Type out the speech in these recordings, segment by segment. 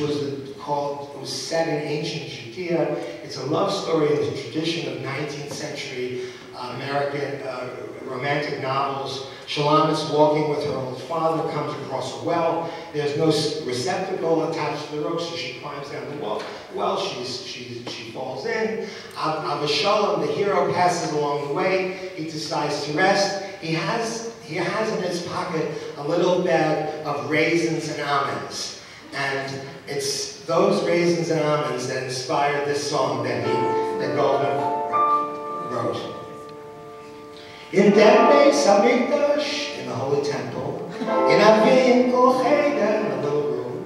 it was set in ancient Judea. It's a love story in the tradition of 19th century American romantic novels. Shalamit's walking with her old father, comes across a well. There's no receptacle attached to the rope, so she climbs down the well. She falls in. Avashalom, the hero, passes along the way. He decides to rest. He has in his pocket a little bag of raisins and almonds. And it's those raisins and almonds that inspired this song that Goldman wrote. In that Beis Hamikdash, in the Holy Temple, in a winkel cheder, in a little room,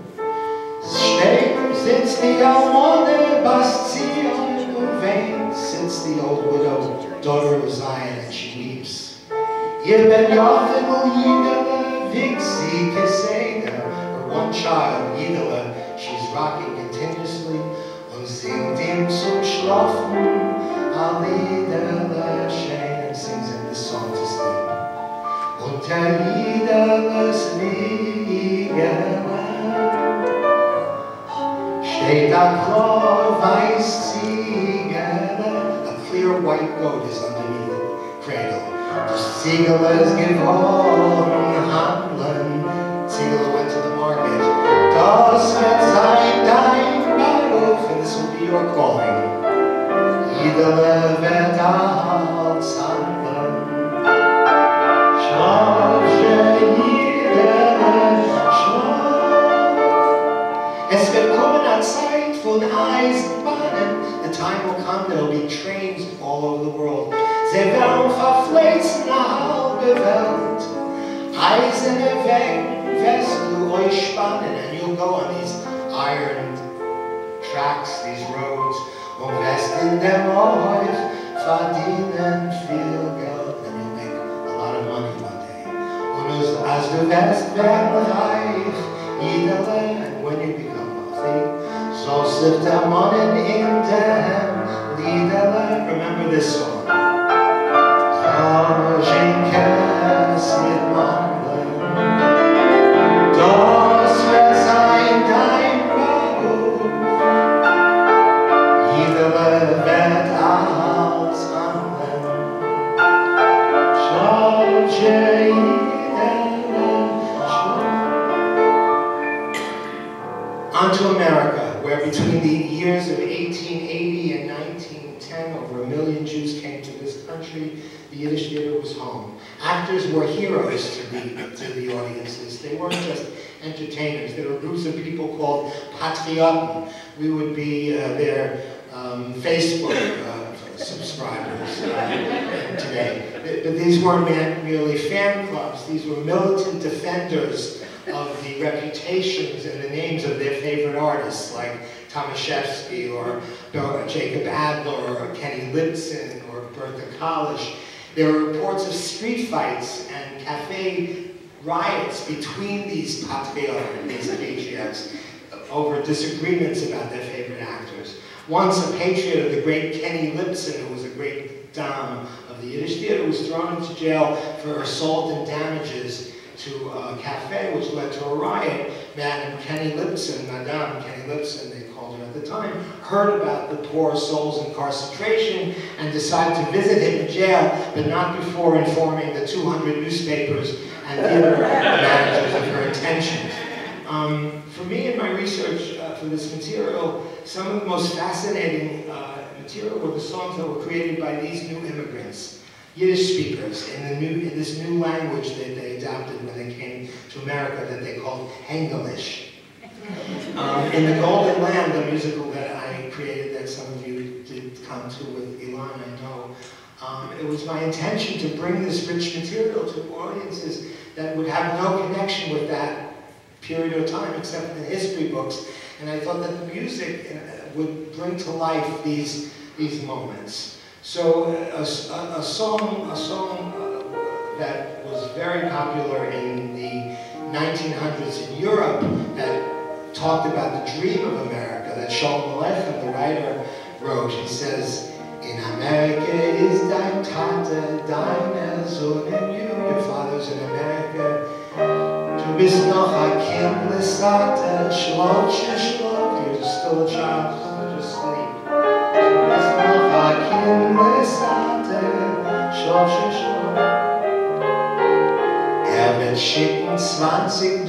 sits the Almone Bas Zion, und weint, sits the old widow, daughter of Zion, and she weeps. Ihr ben Yochel Yidele, Vixi Keseder, her one child, Yidele, she's rocking continuously, und singt ihm zum Schlafen, Alidele Shem, and sings him this song to sleep. Unter Yidele's Liegele, steht a klar weiß Ziegele, a clear white goat is underneath the cradle. The Ziegele is geworden handeln. Ziegele went to the market. Das wird sein dein Beruf, and this will be your calling. Yidele wird als handeln. Schlafsche Yidele, schlaf. Es wird kommen a Zeit von Eisenbahnen. The time will come, there will be trains all over the world. Sie werden verflitzen a halbe Welt. Eiserne Wegen wirst du euch spannen, and you'll go on these iron tracks, these roads, und wirst in dem euch verdienen viel Geld, and you'll make a lot of money one day. Und as du wirst werden reich, Yidele, and when you become wealthy, so sit der Mannen in dem Liedele. Remember this song. On to America, where between the years of 1880 and 1910, over 1 million Jews came to this country. The Yiddish theater was home. Actors were heroes to the audiences. They weren't just entertainers. There were groups of people called patrioten. We would be their Facebook subscribers today. But these weren't merely fan clubs. These were militant defenders of the reputations and the names of their favorite artists, like Tomaszewski or Jacob Adler or Kenny Lipson or Bertha Kalish. There were reports of street fights and cafe riots between these patriots over disagreements about their favorite actors. Once a patriot of the great Kenny Lipson, who was a great dame of the Yiddish theater, was thrown into jail for assault and damages to a cafe, which led to a riot. Madame Kenny Lipson, they called her at the time, heard about the poor soul's incarceration and decided to visit him in jail, but not before informing the 200 newspapers and theater managers of her intentions. For me, in my research for this material, some of the most fascinating material were the songs that were created by these new immigrants, Yiddish speakers, in this new language that they adopted when they came to America that they called Hengelish. In the Golden Land, the musical that I created that some of you did come to with Ilan, I know, it was my intention to bring this rich material to audiences that would have no connection with that period of time except in the history books. And I thought that the music would bring to life these moments. So a song that was very popular in the 1900s in Europe that talked about the dream of America, that Mlotek, the writer, wrote. He says, "In America is dein Tate, deine Sohn, and you, your father's in America. Du bist noch ein Kind, Lisate, Schlotsche, still a child, just sleep. Wird schicken $20,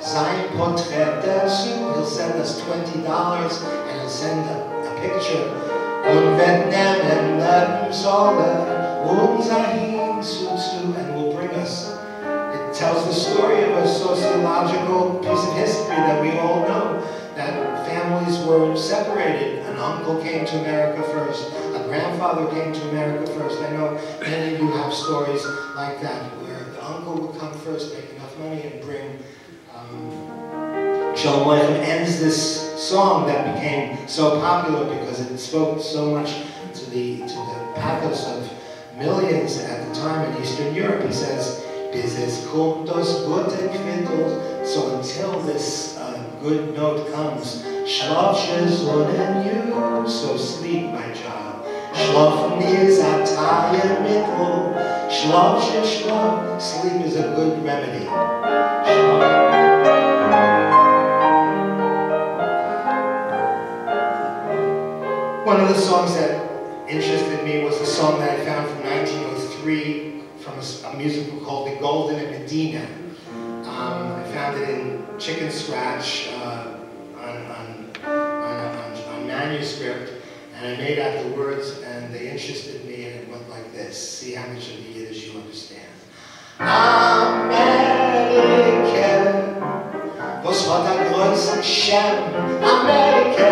sein Porträt dazu. He'll send us $20 and he'll send a picture. Und wird nehmen Lebenssolle, unser Hinzuzu, and will bring us. It tells the story of a sociological piece of history that we all know, that families were separated. An uncle came to America first, a grandfather came to America first. I know many of you have stories like that, where the uncle would come first, make enough money, and bring. Zalem ends this song that became so popular because it spoke so much to the pathos of millions at the time in Eastern Europe. He says, "Bis es kommt das gute Quintel," so until this good note comes, "Schlaf Sonnen you," so sleep, my child. Schlafen is a tired middle. Schlaf, sleep is a good remedy. One of the songs that interested me was a song that I found from 1903 from a musical called The Golden at Medina. I found it in chicken scratch on manuscript, and I made out the words, and they interested me, and it went like this. See how much of the Yiddish you understand. America, was hat der größten Schem? America,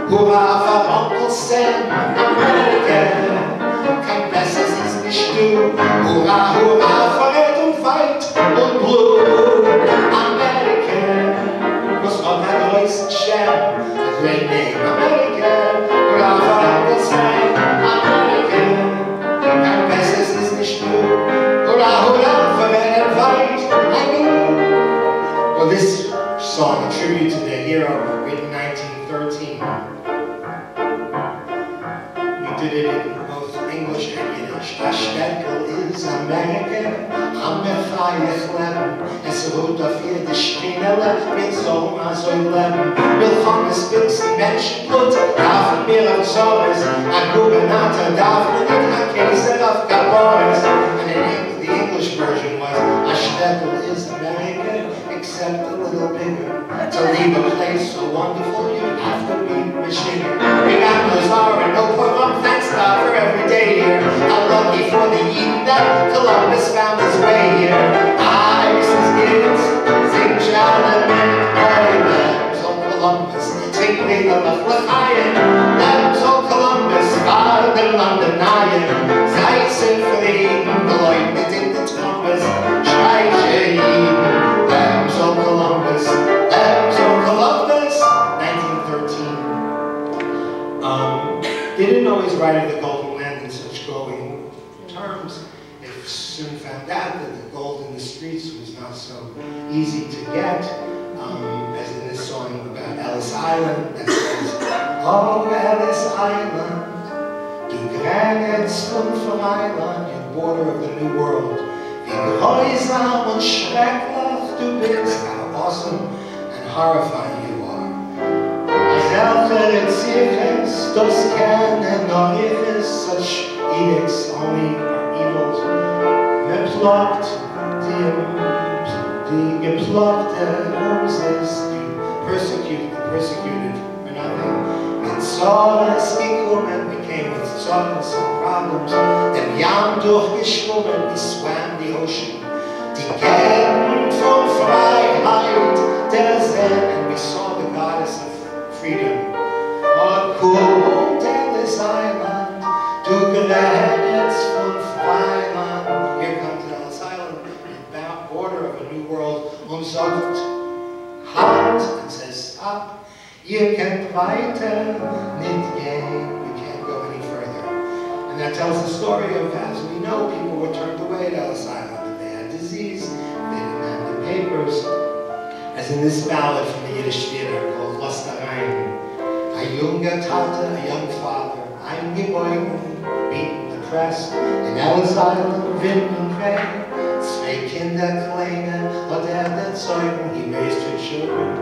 hurra für Onkel Sam. America, kein besseres ist nicht du. Hurra, hurra für Red und Weit und Blut. America, was hat der größten Schem? Great name, America, hurra für Onkel Sam. America, kein besseres ist nicht du. Hurra, hurra for Red and White and blue. Well, this song, a tribute to their hero, written in 1913. We did it in both English and Yiddish. A Städtel is America, am Mechayech leben. Es ruht auf jede Schnelle, mit so so leben. Willkommen spitzen Menschenblut, darf mir auf Zorres. A Gubernator darf mir nicht a Kaiser auf Gabores. And the English version was, a Städtel is America, except a little bigger. To leave a place so wonderful, you have to be Michigan. We got no czar and no pogrom, thanks God for every day here. How lucky for the Eden that Columbus found his way here. Mrs. Gibbons, sing Zalem, hey, so Columbus, sing Peter Laflahayen, them so Columbus, war dem London Iron, sei Sinfonie, geläutet in the Thomas, Schreiche Eden, them so Columbus, 1913. They didn't always write of the Golden Land in such glowing terms. They soon found out that the gold in the streets was not so easy to get, as in this song about Ellis Island that says, "Oh, Ellis Island, du Grenz von Freiland, you border of the New World, wie grausam und schrecklich du bist," how awesome and horrifying you are. Das kennen noch such edicts only are evils. Mlotek, die geplockte Roses, to persecute the persecuted for nothing. Mit Sorges gekommen, we came with sorrows and problems. Dem Yam durchgeschwommen, we swam the ocean. Die Gärten von Freiheit, der See, and we saw the goddess of freedom. Oh, cool, Ellis Island, du Grenz von Freiland. Here comes Ellis Island, the border of a new world. Sagt, halt, and says, stop. You can't weiter, nicht gehen. We can't go any further. And that tells the story of, as we know, people were turned away at Ellis Island. If they had disease, they didn't have the papers. As in this ballad from the Yiddish theater called Los Darein. A junger Tate, a young father, eingebeugt, beaten, depressed, in Ellis Island, Wind und Rain, 3 Kinder kleine hat erzeugen, he raised her children.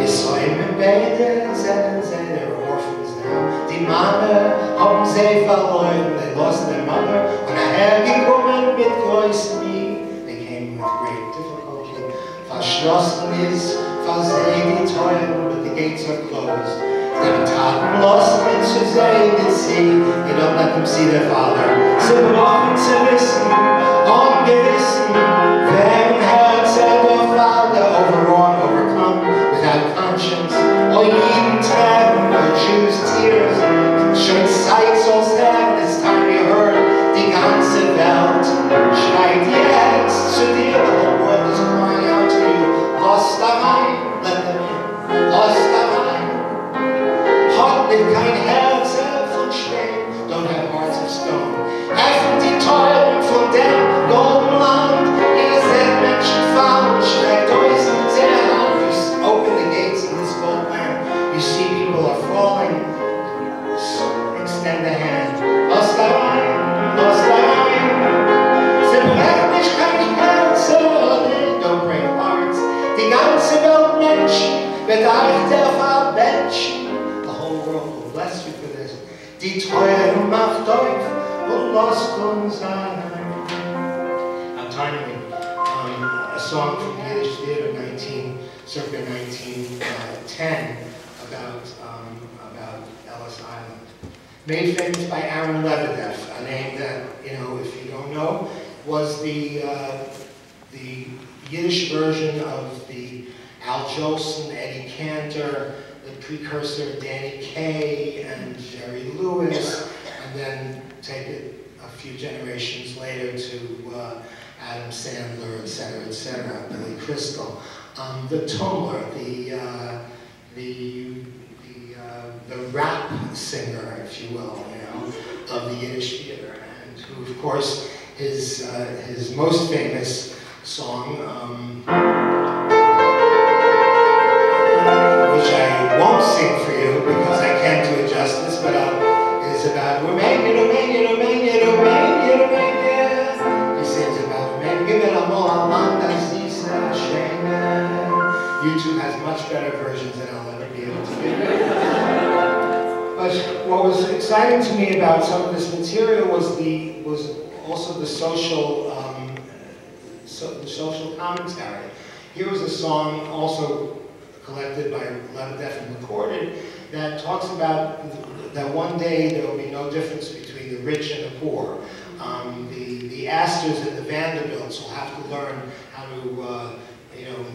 Ihr Säumen beide sind seine orphans now. Die Männer haben sie verloren, they lost their mother. Und hergekommen mit größten Mühe, they came with great difficulty. Verschlossen ist, versehen die Teuren, but the gates are closed. Them taten lost into they did see, they don't let them see their father. Sie brauchen zu wissen, ungewissen, wer im Herzen der Vater overwrought, overcome, without conscience, or jeden Tränen, or Jews' tears, schön Zeit soll's werden, it's time you heard, die ganze Welt schreit jetzt zu dir, the whole world is crying out to you, lost da rein, let them in, lost da rein. Mit kein Herz von Stein, don't have hearts of stone. Heffen die Teuren von dem golden Land, ihr seid Menschen falsch, streckt euch sehr an. You open the gates of this gold land, you see people are falling, extend the hand. Lost da rein, lost da rein. Sie brechen nicht kein Herz, don't break hearts. Die ganze Welt Menschen, wird euch der Vermenschen. Bless you for this. Die Treue macht euch und lasst uns ein. I'm timing a song from the Yiddish Theater, circa 1910, about Ellis Island. Made famous by Aaron Lebedev, a name that, if you don't know, was the Yiddish version of the Al Jolson, Eddie Cantor, the precursor of Danny Kaye and Jerry Lewis, and then take it a few generations later to Adam Sandler, etc., Billy Crystal. The Tumblr, the rap singer, if you will, of the Yiddish theater, and who, of course, his most famous song, which I won't sing for you because I can't do it justice, but is about Romania, Romania, Romania, Romania, Romania. He sings about Romania. YouTube has much better versions than I'll ever be able to do. But what was exciting to me about some of this material was also the social commentary. Here was a song also collected by Lebedev and recorded, that talks about that one day there will be no difference between the rich and the poor. The Astors and the Vanderbilts will have to learn how to,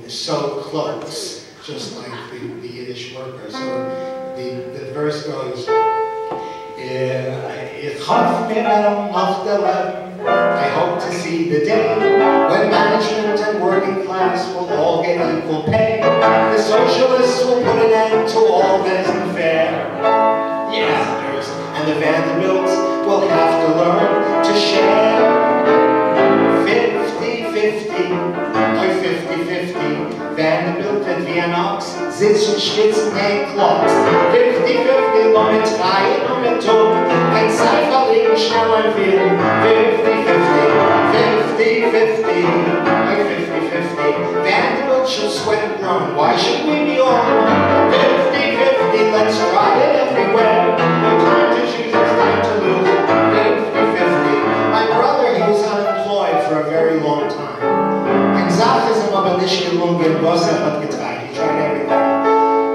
sew cloaks, just like the Yiddish workers. So the verse goes, I hope to see the day when management and working class will all get equal pay. The socialists will put an end to all that isn't fair. The Astors and the Vanderbilts will have to learn to share 50-50, or 50-50. Vanderbilt and Vianox sitzen schwitzen hängen Klocks. 50-50, nur mit Reihen und mit Ton. Kein Cypher legen schnell ein Film. 50-50, 50-50, or 50-50. Vanderbilt should sweat and groan. Why should we be all one? 50-50, let's try it everywhere. No time to choose, it's time to lose. 50-50. My brother, he was unemployed for a very long time. Exotism aber nicht gelungen, was hat getragen. He tried everything.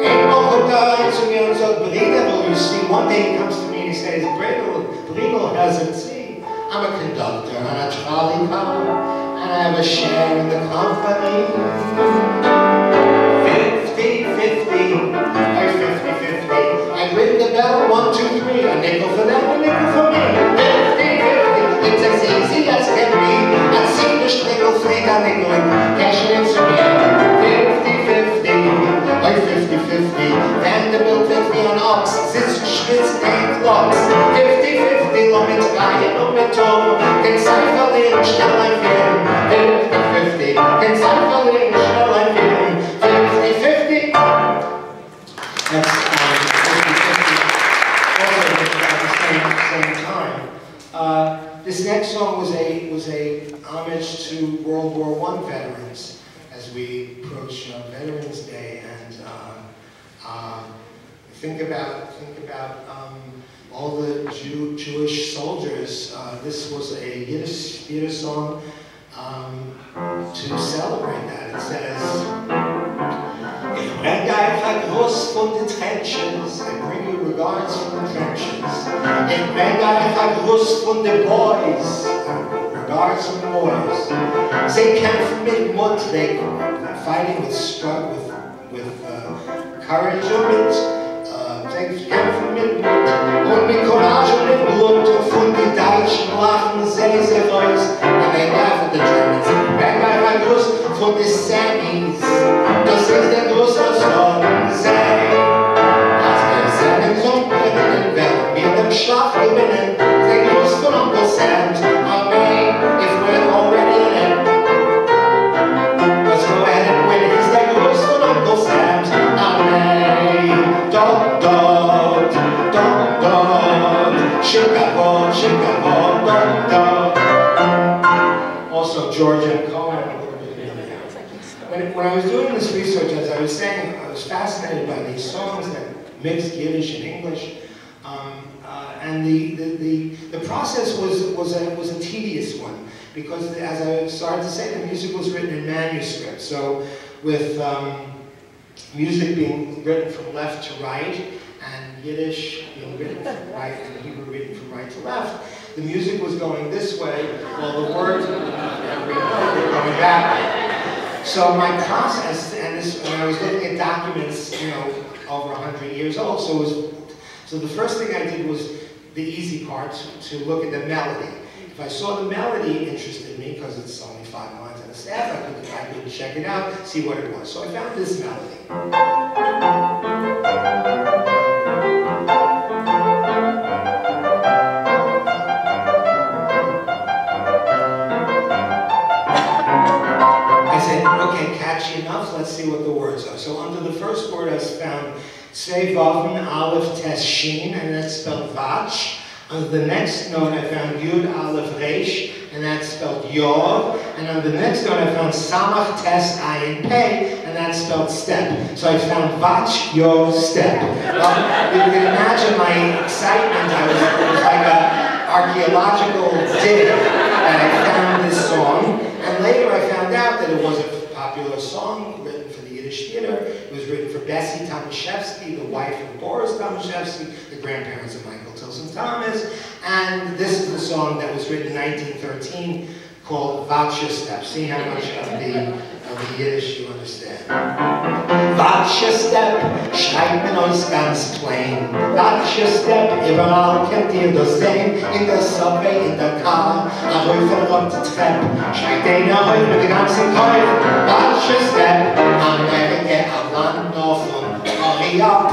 Einmal kommt rein zu mir und sagt, Briegel, you see, one day he comes to me and he says, Briegel hasn't seen. I'm a conductor on a trolley car, and I have a share in the company. 50-50, or 50-50. I ring the bell, 1, 2, 3, a nickel for them, a nickel for me. 50-50, it's as easy as can be. And see the nickel, fleet a nickel, cash in to me. 50-50, or 50-50. Vanderbilt with me on ox, sitzt schwitzt and clocks. 50-50, lo mit Reihen und mit Ton. Kein Cypher legen, schnell ein Film. 50-50, kein Cypher legen, schnell ein Film. 50-50. That's 50-50. Also at the same time. This next song was a homage to World War I veterans as we approach Veterans Day, and think about all the Jewish soldiers. This was a Yiddish theater song to celebrate that. It says, "Ich bring euch a Gruß von den trenches, I bring you regards from the trenches. Ich bring euch a Gruß von the boys, regards from the boys. Sie kämpfen mit Mlotek, fighting with courage und mit kämpfen mit Mut und mit Courage und mit Blut, und von die Deutschen lachen sie sich aus, and they laugh at the Germans. Wenn wir ein Gruß von den Samis, das ist der Gruß aus Nordsee. Als wir Samis umgewinnen, werden wir den Schlag gewinnen, der Gruß von Uncle Sam. Amen, if we're already in it, let's go ahead and win it. It's der Gruß von Uncle Sam. Amen, dot dot, dot dot, Chicago, Chicago, dot dot. Also, Georgia and Cohen. When I was doing this research, as I was saying, I was fascinated by these songs that mixed Yiddish and English, and the process was a tedious one, because, as I started to say, the music was written in manuscript. So, with music being written from left to right, and Yiddish being written from right, and Hebrew written from right to left, the music was going this way, while the words were going that way. So my process, and when I was looking at documents, over 100 years old, so the first thing I did was the easy part, to look at the melody. If I saw the melody interested me, because it's only 5 lines and a staff, I could check it out, see what it was. So I found this melody. Catchy enough, let's see what the words are. So under the first word I found Tzvei Vaven Aleph Tes Shin, and that's spelled Vach. Under the next note I found Yud Aleph Reish, and that's spelled Yod. And on the next note I found Samach Tes Ayin Pei, and that's spelled step. So I found Vach, Yod, step. Well, you can imagine my excitement. It was like an archaeological dig that I found this song. And later I found out that it was a popular song written for the Yiddish theater. It was written for Bessie Tomaszewski, the wife of Boris Tomaszewski, the grandparents of Michael Tilson Thomas. And this is the song that was written in 1913 called Vatsha Step. See how much of the Yiddish you understand. Vatsha Step, schreibt man uns ganz plain. Vatsha Step, überall kennt ihr das sehen. In der Subway, in der Car, Läufer auf der Treppe. Schreit einer heute mit den ganzen Käufen. Vatsha Step, Amerika, auf Land noch und hurry up.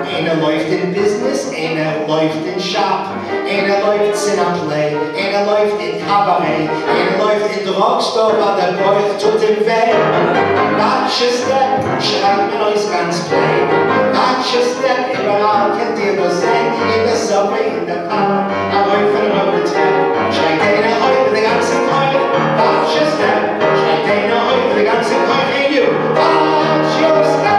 Einer läuft in Business, einer läuft in Shop. Einer läuft Cineplay, einer läuft in Cabaret. Einer läuft in Drugstore, weil der Bräuch tut ihm weh. Vatsha Step, schreibt man uns ganz plain. Vatsha Step, überall kennt ihr das sehen. In der Subway, in der Car, Läufer auf der Treppe. Schreit einer heute den ganzen Käufe. Vatsha Step, schreit einer heute den ganzen Käufe. Hey you, Vatsha Step.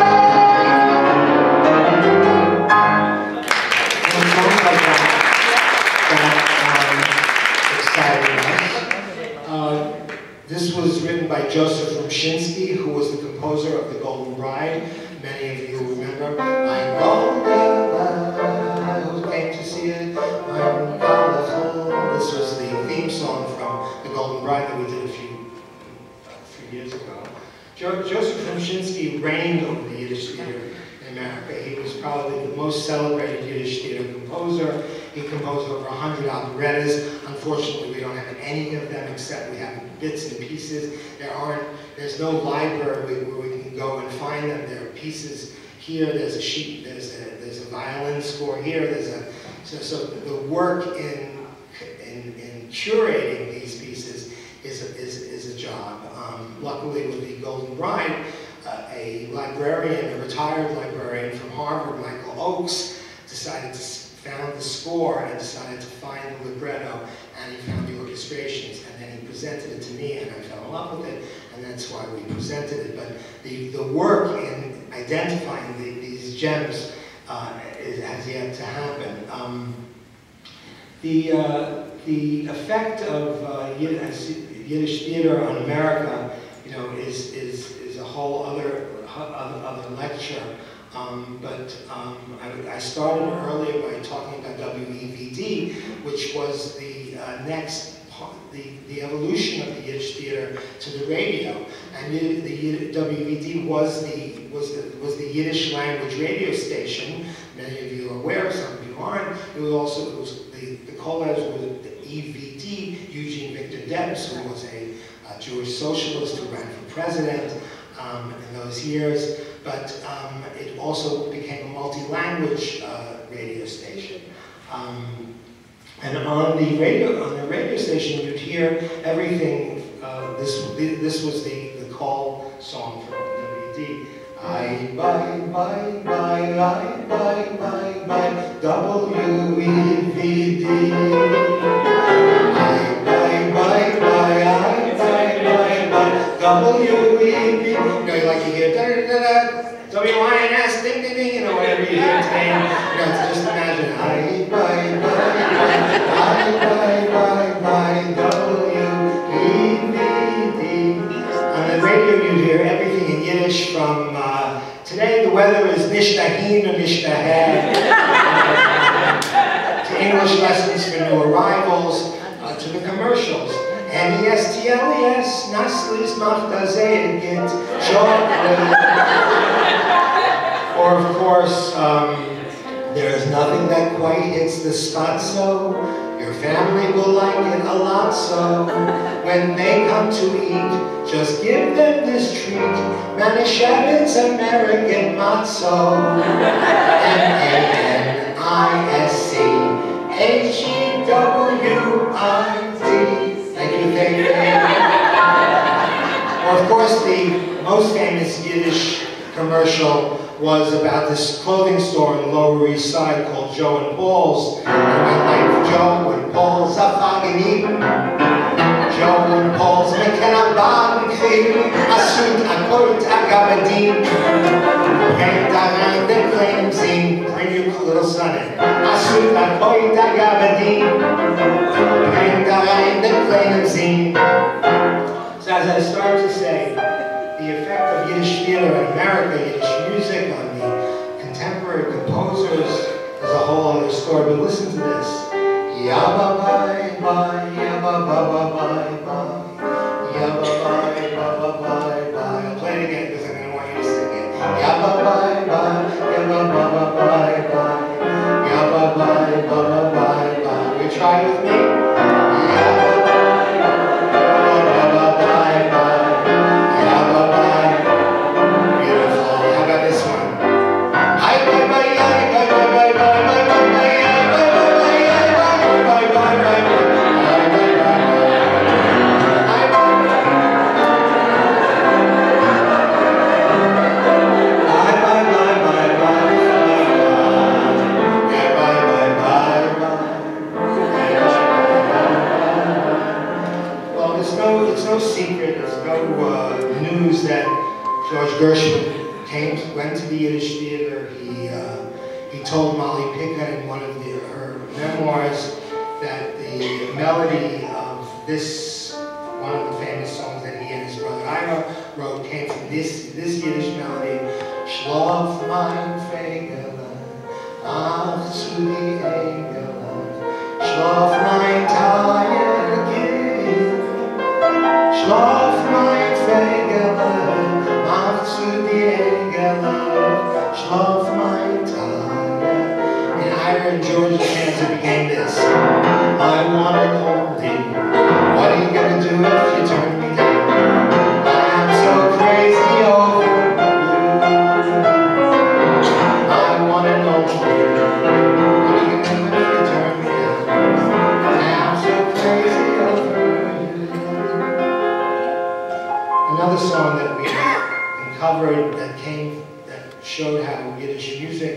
This was written by Joseph Rumshinsky, who was the composer of The Golden Bride. Many of you remember. I'm golden, who came to see it. I'm colorful. This was the theme song from The Golden Bride that we did a few years ago. Joseph Rumshinsky reigned over the Yiddish theater in America. He was probably the most celebrated Yiddish theater composer. He composed over 100 operettas. Unfortunately, we don't have any of them, except we have bits and pieces. There's no library where we can go and find them. There are pieces here. There's a sheet. There's a violin score here. So the work in curating these pieces is a job. Luckily, with the Golden Bride, a retired librarian from Harvard, Michael Oakes, found the score and decided to find the libretto, and he found the orchestrations, and then he presented it to me, and I fell in love with it, and that's why we presented it. But the work in identifying these gems has yet to happen. The effect of Yiddish theater on America, you know, is a whole other lecture. I started earlier by talking about WEVD, which was the the evolution of the Yiddish theater to the radio, and the WEVD was the Yiddish language radio station. Many of you are aware, some of you aren't. It was the co-letters were the EVD, Eugene Victor Debs, who was a Jewish socialist who ran for president in those years. But it also became a multi-language radio station. And on the radio station, you'd hear everything. This was the call song for WED. I buy, WEVD. WEVD. You know, you like to hear WINS, ding ding ding, you know, whatever you hear today. You know, just imagine WEVD. On the radio, you hear everything in Yiddish from today the weather is nishtahin or nishtaheh, to English lessons for new arrivals, to the commercials. NESTLES, Naslis Machtazeh, get chocolate. Or, of course, there is nothing that quite hits the spot so. Your family will like it a lot so. When they come to eat, just give them this treat. Manischewitz American matzo. MANISCHEWIT. Or of course, the most famous Yiddish commercial was about this clothing store on the Lower East Side called Joe and Paul's. It went like Joe and Paul's Afagini. Joe and Paul's Mekenaban Krim Asut Akot Agabadim. Bring Dagan the claims in, bring your little son in. Asut Akot Agabadim. Bring Dagan the claims in. So as I started to say, the effect of Yiddish theater in America, Yiddish music on the contemporary composers is a whole other story. But listen to this. Yabba bye bye, yabba ba ba bye bye, yabba bye ba ba bye bye. I'll play it again because I'm going to want you to sing it. Yabba bye bye, yabba ba ba bye bye, yabba bye ba ba bye bye. Will you try it with me? Yabba bye, yabba ba bye bye. Gershwin went to the Yiddish theater. He told Molly Pickett in one of her memoirs that the melody of this, one of the famous songs that he and his brother Ira wrote, came from this Yiddish melody. Schlaf mein Fegele, ach zu die Engele, schlaf mein Teier Kind, schlaf mein Fegele, ach zu die Engele, schlaf mein Teier. In Ira and George's hands it became this. I wanna hold thee. What are you gonna do if you turn me down? I am so crazy over you. I wanna know you. What are you gonna do if you turn me down? I am so crazy over you. Another song that we uncovered that showed how Yiddish music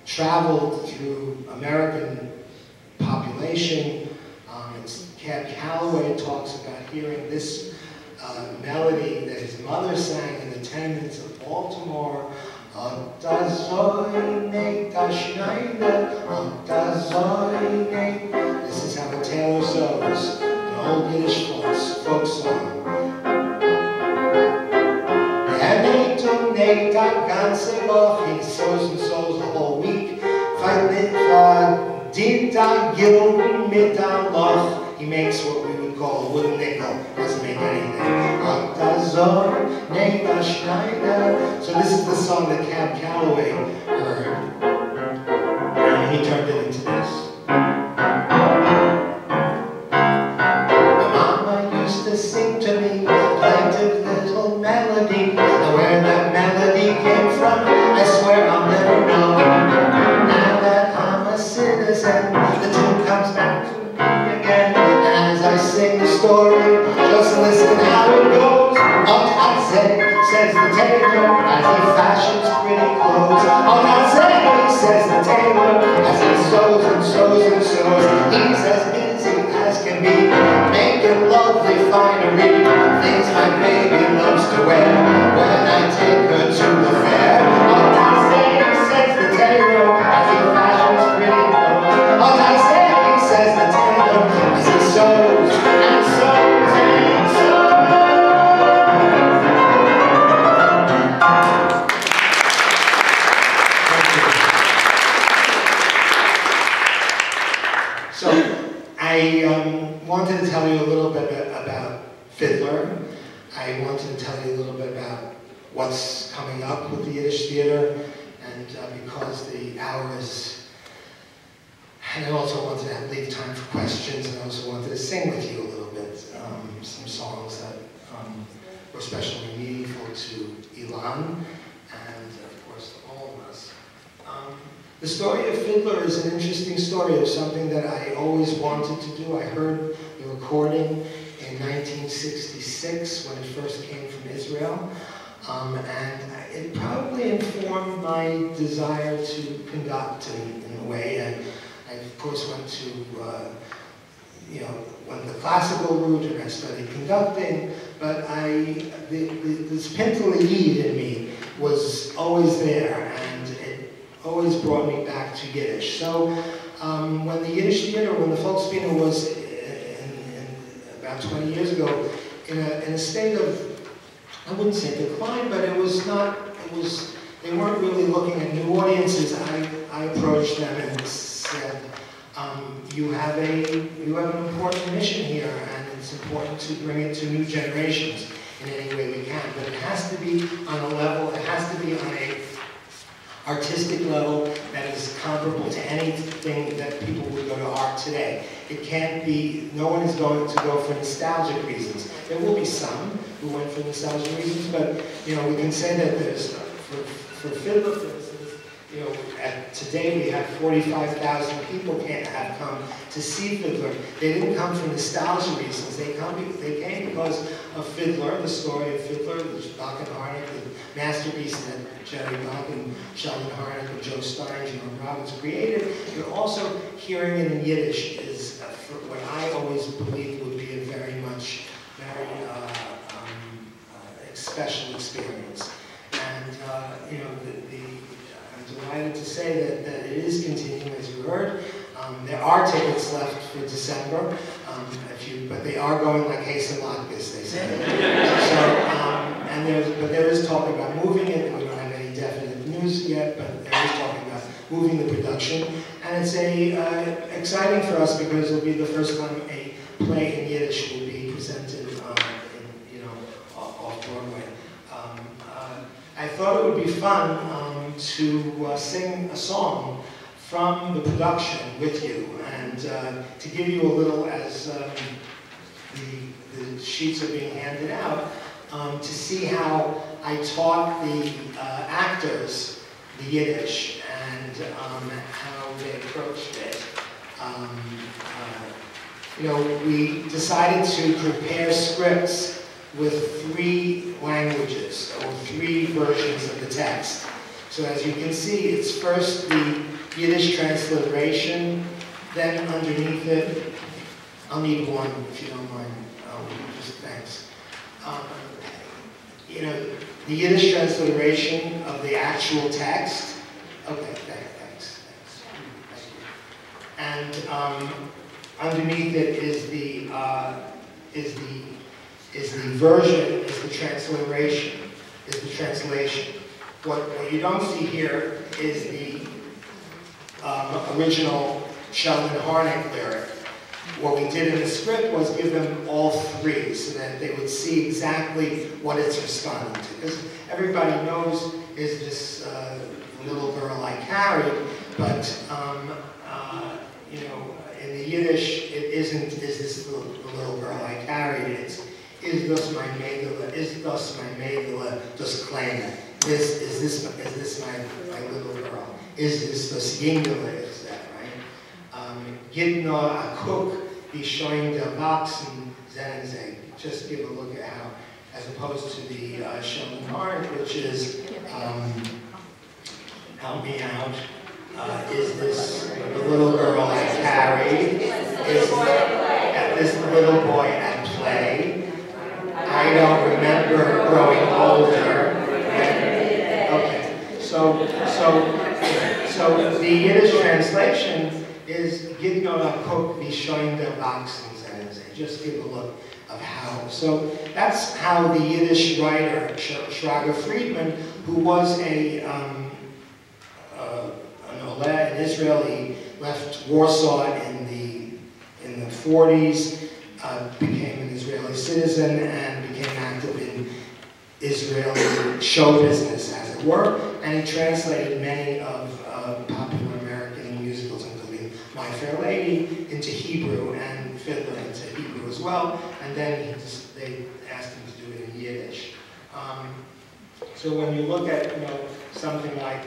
traveled through American population Cab Calloway talks about hearing this melody that his mother sang in the tenements of Baltimore. This is how the tailor sews, an old Yiddish folk song. He sews and sews the whole week. He makes what we would call a wooden nickel. Doesn't make anything. So this is the song that Cab Calloway heard. And he turned it into this. My mama used to sing to me a plaintive little melody. Now where that melody came from, I swear I'll never know. Now that I'm a citizen, the tune comes back to me again. And as I sing the story, just listen how it goes. Says the tailor as he fashions pretty clothes. Says the tailor as he sews and sews and sews. He's as busy as can be, making lovely finery, things my baby loves to wear when I take her to the fair. Says the tailor as he fashions pretty clothes. Says the tailor as he sews and sews and sews. So, I wanted to tell you a little bit about Fiddler. I wanted to tell you a little bit about what's coming up with the Yiddish Theater, and because the hour is, and I also wanted to leave time for questions, and I also wanted to sing with you a little bit, some songs that were especially meaningful to Ilan, and of course to all of us. The story of Fiddler is an interesting story of something that I always wanted to do. I heard the recording in 1966 when it first came from Israel, and it probably informed my desire to conduct in a way. And I of course went to, went the classical route and I studied conducting, but this Pintele Yid in me was always there, and it always brought me back to Yiddish. So when the Yiddish Theater, when the Volksbühne was about 20 years ago, in a state of, I wouldn't say decline, but it was not, they weren't really looking at new audiences. I approached them and said, you have an important mission here, and it's important to bring it to new generations in any way we can. But it has to be on a level, it has to be on a artistic level that is comparable to anything that people would go to art today. It can't be, no one is going to go for nostalgic reasons. There will be some who went for nostalgic reasons, but we can say that there's, for Fiddler, for instance, today we have 45,000 people have come to see Fiddler. They didn't come for nostalgia reasons. They came because of Fiddler, the story of Fiddler, the Bach and Harnick, the masterpiece that Jerry Bach and Sheldon Harnick and Joe Stein, Jerome Robbins created. You're also hearing it in Yiddish is what I always believed would be a very special experience. And I'm delighted to say that it is continuing, as you heard. There are tickets left for December, but they are going like Hays and Latkes, they say. But there is talk about moving it, and we don't have any definite news yet, but there is talk about moving the production. And it's exciting for us because it'll be the first time a play in Yiddish will be presented off-Broadway. I thought it would be fun to sing a song from the production with you, and to give you a little, as the sheets are being handed out, to see how I taught the actors the Yiddish and how they approached it. We decided to prepare scripts with 3 languages, or 3 versions of the text. So as you can see, it's first the Yiddish transliteration, then underneath it, I'll need one if you don't mind. Just thanks. You know, the Yiddish transliteration of the actual text. Okay, thanks. Thank you. And underneath it is the version, is the transliteration, is the translation. What you don't see here is the original Sheldon Harnick lyric. What we did in the script was give them all three so that they would see exactly what it's responding to. Because everybody knows is this little girl I carried, but you know, in the Yiddish, it isn't is this the little girl I carried. It's is das mein Mädel, das Kleine. Is this my little girl? Is this das Jüngele? Is that right? Gib nur a Cook, wie schön der Wachsen seien sie. Just give a look at how, as opposed to the Sheldon Harnick, which is help me out. Is this the little girl I carried? Is this the little boy at play? I don't remember growing older. Okay, so the Yiddish translation is "Gib nur a Cook, wie schön der Wachsen seien sie." Just give a look of how. So that's how the Yiddish writer Schrager Friedman, who was an Ole in Israel, he left Warsaw in the 40s, became an Israeli citizen, and became active in Israeli show business, as it were, and he translated many of popular American musicals, including My Fair Lady, into Hebrew, and Fiddler into Hebrew as well, and then they asked him to do it in Yiddish. So when you look at something like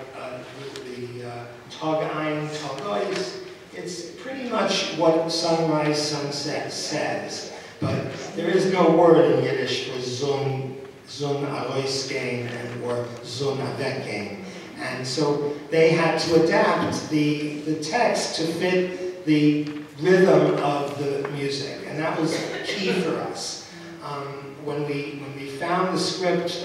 the Tag ein, Tag aus, it's pretty much what Sunrise, Sunset says, but there is no word in Yiddish for Zun Aroisgehen or Zun Avekgehen. And so they had to adapt the text to fit the rhythm of the music, and that was key for us. When we found the script